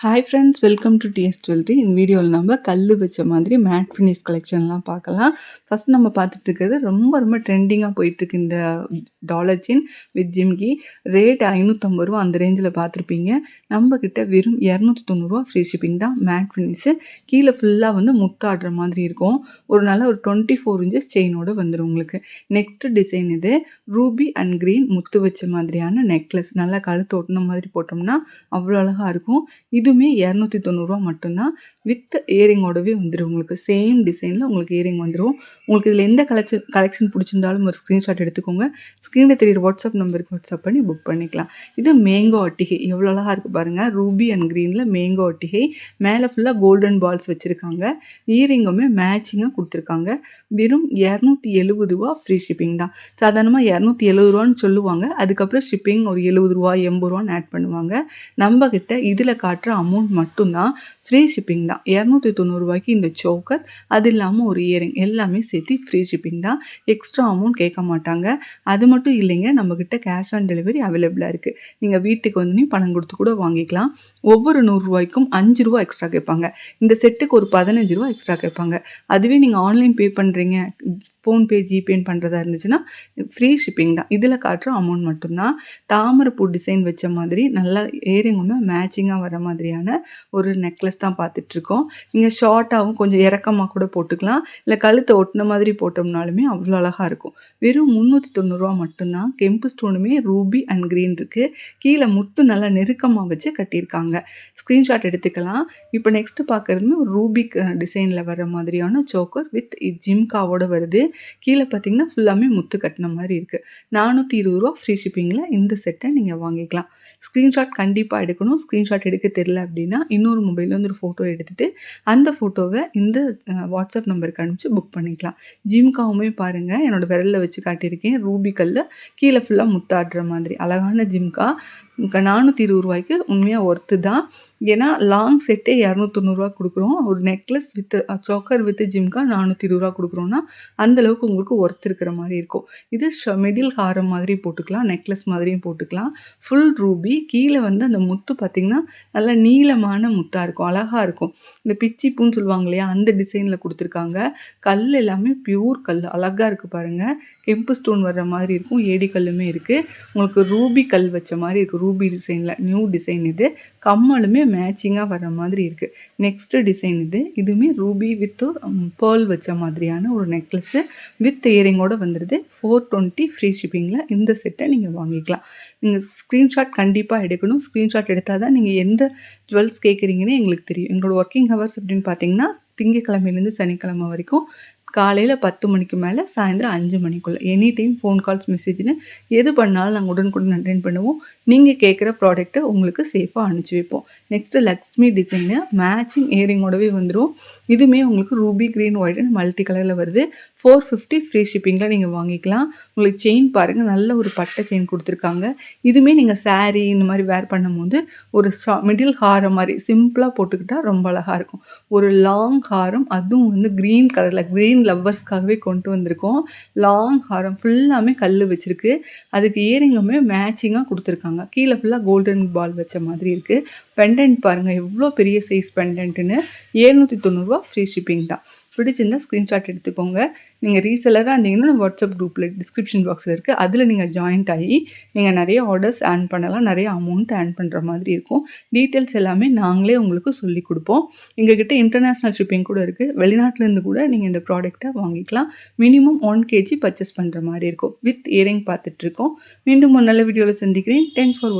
Hi friends, welcome to DS jewellery. இந்த வீடியோவில் நம்ம கல் வச்ச மாதிரி மேட் ஃபினிஷ் கலெக்ஷன்லாம் பார்க்கலாம். ஃபஸ்ட் நம்ம பார்த்துட்டு இருக்கிறது ரொம்ப ட்ரெண்டிங்காக போயிட்டுருக்கு இந்த dollar chain with jhumki. Rate ரூ. 550 அந்த ரேஞ்சில் பார்த்துருப்பீங்க. நம்மக்கிட்ட வெறும் ரூ. 290 ஃப்ரீ ஷிப்பிங் தான். மேட் ஃபினிஷு கீழே ஃபுல்லாக வந்து முத்தாடுற மாதிரி இருக்கும். ஒரு நல்ல ஒரு 24 இன்ச்சஸ் செயினோடு வந்துடும் உங்களுக்கு. நெக்ஸ்ட் டிசைன் இது ரூபி அண்ட் க்ரீன் முத்து வச்ச மாதிரியான நெக்லஸ். நல்லா கழுத்து ஒட்டின மாதிரி போட்டோம்னா அவ்வளோ அழகாக இருக்கும். இதுவுமே ரூ. 290 மட்டும்தான். வித் இயரிங்கோடவே வந்துடும் உங்களுக்கு. சேம் டிசைனில் உங்களுக்கு இயரிங் வந்துடும். உங்களுக்கு இதில் எந்த கலெக்ஷன் பிடிச்சிருந்தாலும் ஒரு ஸ்க்ரீன்ஷாட் எடுத்துக்கோங்க. ஸ்க்ரீனில் தெரியுற வாட்ஸ்அப் நம்பருக்கு வாட்ஸ்அப் பண்ணி புக் பண்ணிக்கலாம். இது மேங்கோ அட்டிகை. எவ்வளோ அழகாக இருக்குது பாருங்கள். ரூபி அண்ட் க்ரீனில் மேங்கோ அட்டிகை. மேலே ஃபுல்லாக கோல்டன் பால்ஸ் வச்சுருக்காங்க. இயரிங்குமே மேட்சிங்காக கொடுத்துருக்காங்க. வெறும் ரூ. 270 ஃப்ரீ ஷிப்பிங் தான். சாதாரணமாக ரூ. 270 சொல்லுவாங்க. அதுக்கப்புறம் ஷிப்பிங் ஒரு ரூ. 70 ஆட் பண்ணுவாங்க. நம்ம கிட்ட இதில் காட்டுற அமௌண்ட் மட்டும்தான் ஃப்ரீ ஷிப்பிங் தான். ரூ. 290 இந்த சோக்கர், அது இல்லாமல் ஒரு இயரிங் எல்லாமே சேர்த்து ஃப்ரீ ஷிப்பிங் தான். எக்ஸ்ட்ரா அமௌண்ட் கேட்க மாட்டாங்க. அது மட்டும் இல்லைங்க, நம்மக்கிட்ட கேஷ் ஆன் டெலிவரி அவைலபிளாக இருக்குது. நீங்கள் வீட்டுக்கு வந்து பணம் கொடுத்து கூட வாங்கிக்கலாம். ஒவ்வொரு ரூ. 100 5 எக்ஸ்ட்ரா கேட்பாங்க. இந்த செட்டுக்கு ஒரு ரூ. 15 எக்ஸ்ட்ரா கேட்பாங்க. அதுவே நீங்கள் ஆன்லைன் பே பண்ணுறீங்க, ஃபோன்பே ஜிபேன்னு பண்ணுறதா இருந்துச்சுன்னா ஃப்ரீ ஷிப்பிங் தான். இதில் காட்டுற அமௌண்ட் மட்டும்தான். தாமரைப்பூ டிசைன் வச்ச மாதிரி நல்லா இயரிங்குமே மேட்சிங்காக வர மாதிரியான ஒரு நெக்லஸ் தான் பார்த்துட்ருக்கோம். நீங்கள் ஷார்ட்டாகவும் கொஞ்சம் இறக்கமாக கூட போட்டுக்கலாம். இல்லை கழுத்தை ஒட்டின மாதிரி போட்டோம்னாலுமே அவ்வளோ அழகாக இருக்கும். வெறும் ரூ. 390 மட்டும்தான். கெம்பு ஸ்டோனுமே ரூபி அண்ட் க்ரீன் இருக்குது. கீழே முத்து நல்லா நெருக்கமாக வச்சு கட்டியிருக்காங்க. ஸ்க்ரீன்ஷாட் எடுத்துக்கலாம். இப்போ நெக்ஸ்ட்டு பார்க்குறதுமே ஒரு ரூபிக் டிசைனில் வர மாதிரியான சோக்கர் வித் ஜிம்காவோட வருது. கீழே பார்த்தீங்கன்னா ஃபுல்லாமே முத்து கட்டின மாதிரி இருக்குது. ரூ. 420 ஃப்ரீ ஷிப்பிங்கில் இந்த செட்டை நீங்கள் வாங்கிக்கலாம். ஸ்க்ரீன்ஷாட் கண்டிப்பாக எடுக்கணும். ஸ்க்ரீன்ஷாட் எடுக்க தெரியல அப்படின்னா இன்னொரு மொபைலில் வந்து ஒரு ஃபோட்டோ எடுத்துகிட்டு அந்த ஃபோட்டோவை இந்த வாட்ஸ்அப் நம்பருக்கு அனுப்பிச்சு புக் பண்ணிக்கலாம். ஜிம்காவுமே பாருங்கள், என்னோடய விரலில் வச்சு காட்டியிருக்கேன். ரூபி கல்ல கீழே ஃபுல்லாக முத்தாடுற மாதிரி அழகான ஜிம்கா. ரூ. 420 உண்மையாக ஒர்த்து தான். ஏன்னா லாங் செட்டே ரூ. 290 கொடுக்குறோம். ஒரு necklace with choker with jhumka ரூ. 420 கொடுக்குறோன்னா அந்தளவுக்கு உங்களுக்கு ஒர்த் இருக்கிற மாதிரி இருக்கும். இது மிடில் ஹாரம் மாதிரி போட்டுக்கலாம், நெக்லஸ் மாதிரியும் போட்டுக்கலாம். Full Ruby. கீழே வந்து அந்த முத்து பார்த்திங்கன்னா நல்லா நீளமான முத்தாக இருக்கும், அழகாக இருக்கும். இந்த பிச்சி பூன்னு சொல்லுவாங்க இல்லையா, அந்த டிசைனில் கொடுத்துருக்காங்க. கல் எல்லாமே பியூர் கல், அழகாக இருக்குது பாருங்கள். கெம்பு ஸ்டோன் வர்ற மாதிரி இருக்கும். ஏடி கல்லுமே இருக்குது. உங்களுக்கு ரூபி கல் வச்ச மாதிரி இருக்குது. ரூபி டிசைனில் நியூ டிசைன் இது. கம்மலுமே மேட்சிங்காக வர மாதிரி இருக்குது. நெக்ஸ்ட்டு டிசைன் இது. இதுவுமே ரூபி வித் பேர்ல் வச்ச மாதிரியான ஒரு நெக்லஸ்ஸு வித் இயரிங்கோடு வந்துடுது. 420 ஃப்ரீ ஷிப்பிங்கில் இந்த செட்டை நீங்கள் வாங்கிக்கலாம். நீங்கள் ஸ்க்ரீன்ஷாட் கண்டிப்பாக எடுக்கணும். ஸ்க்ரீன்ஷாட் எடுத்தால் தான் நீங்கள் எந்த ஜுவல்ஸ் கேட்குறீங்கன்னு எங்களுக்கு தெரியும். எங்களோட ஒர்க்கிங் ஹவர்ஸ் அப்படின்னு பார்த்தீங்கன்னா திங்கக்கிழமையிலேருந்து சனிக்கிழமை வரைக்கும் காலையில் 10 மணிக்கு மேலே சாயந்தரம் 5 மணிக்குள்ளே எனி டைம் ஃபோன் கால்ஸ் மெசேஜ்னு எது பண்ணாலும் நாங்கள் உடனுக்குடன் அட்டெண்ட் பண்ணுவோம். நீங்கள் கேட்குற ப்ராடக்ட்டை உங்களுக்கு சேஃபாக அனுப்பிச்சி வைப்போம். நெக்ஸ்ட்டு லக்ஷ்மி டிசைனு மேட்சிங் இயரிங்கோடவே வந்துடும். இதுவுமே உங்களுக்கு Ruby green white and multi கலரில் வருது. 450 ஃப்ரீ ஷிப்பிங்கில் நீங்கள் வாங்கிக்கலாம். உங்களுக்கு செயின் பாருங்கள், நல்ல ஒரு பட்டை செயின் கொடுத்துருக்காங்க. இதுவுமே நீங்கள் சாரீ இந்த மாதிரி வேர் பண்ணும்போது ஒரு மிடில் ஹாரம் மாதிரி சிம்பிளாக போட்டுக்கிட்டால் ரொம்ப அழகாக இருக்கும். ஒரு லாங் ஹாரம், அதுவும் வந்து க்ரீன் கலரில், க்ரீன் லவ்வர்ஸ்க்காகவே கொண்டு வந்திருக்கோம். லாங் ஹாரம் ஃபுல்லாமே கல் வச்சுருக்கு. அதுக்கு இயரிங்குமே மேட்சிங்காக கொடுத்துருக்காங்க. கீழே ஃபுல்லாக கோல்டன் பால் வச்ச மாதிரி இருக்குது. பெண்டன்ட் பாருங்கள் எவ்வளோ பெரிய சைஸ் பெண்டன்ட்டுன்னு. ரூ. 790 ஃப்ரீ ஷிப்பிங் தான். பிடிச்சிருந்தால் ஸ்க்ரீன்ஷாட் எடுத்துக்கோங்க. நீங்கள் ரீசெல்லராக இருந்தீங்கன்னா வாட்ஸ்அப் குரூப்பில் டிஸ்கிரிப்ஷன் பாக்ஸில் இருக்குது, அதில் நீங்கள் ஜாயின்ட் ஆகி நீங்கள் நிறைய ஆர்டர்ஸ் ஏர்ன் பண்ணலாம். நிறைய அமௌண்ட் ஏர்ன் பண்ணுற மாதிரி இருக்கும். டீட்டெயில்ஸ் எல்லாமே நாங்களே உங்களுக்கு சொல்லி கொடுப்போம். எங்ககிட்ட இன்டர்நேஷ்னல் ஷிப்பிங் கூட இருக்குது. வெளிநாட்டிலேருந்து கூட நீங்கள் இந்த ப்ராடக்ட்டை வாங்கிக்கலாம். மினிமம் 1 kg பர்ச்சேஸ் பண்ணுற மாதிரி இருக்கும். வித் இயரிங் பார்த்துட்ருக்கோம். மீண்டும் ஒரு நல்ல வீடியோவில் சந்திக்கிறேன். Thanks for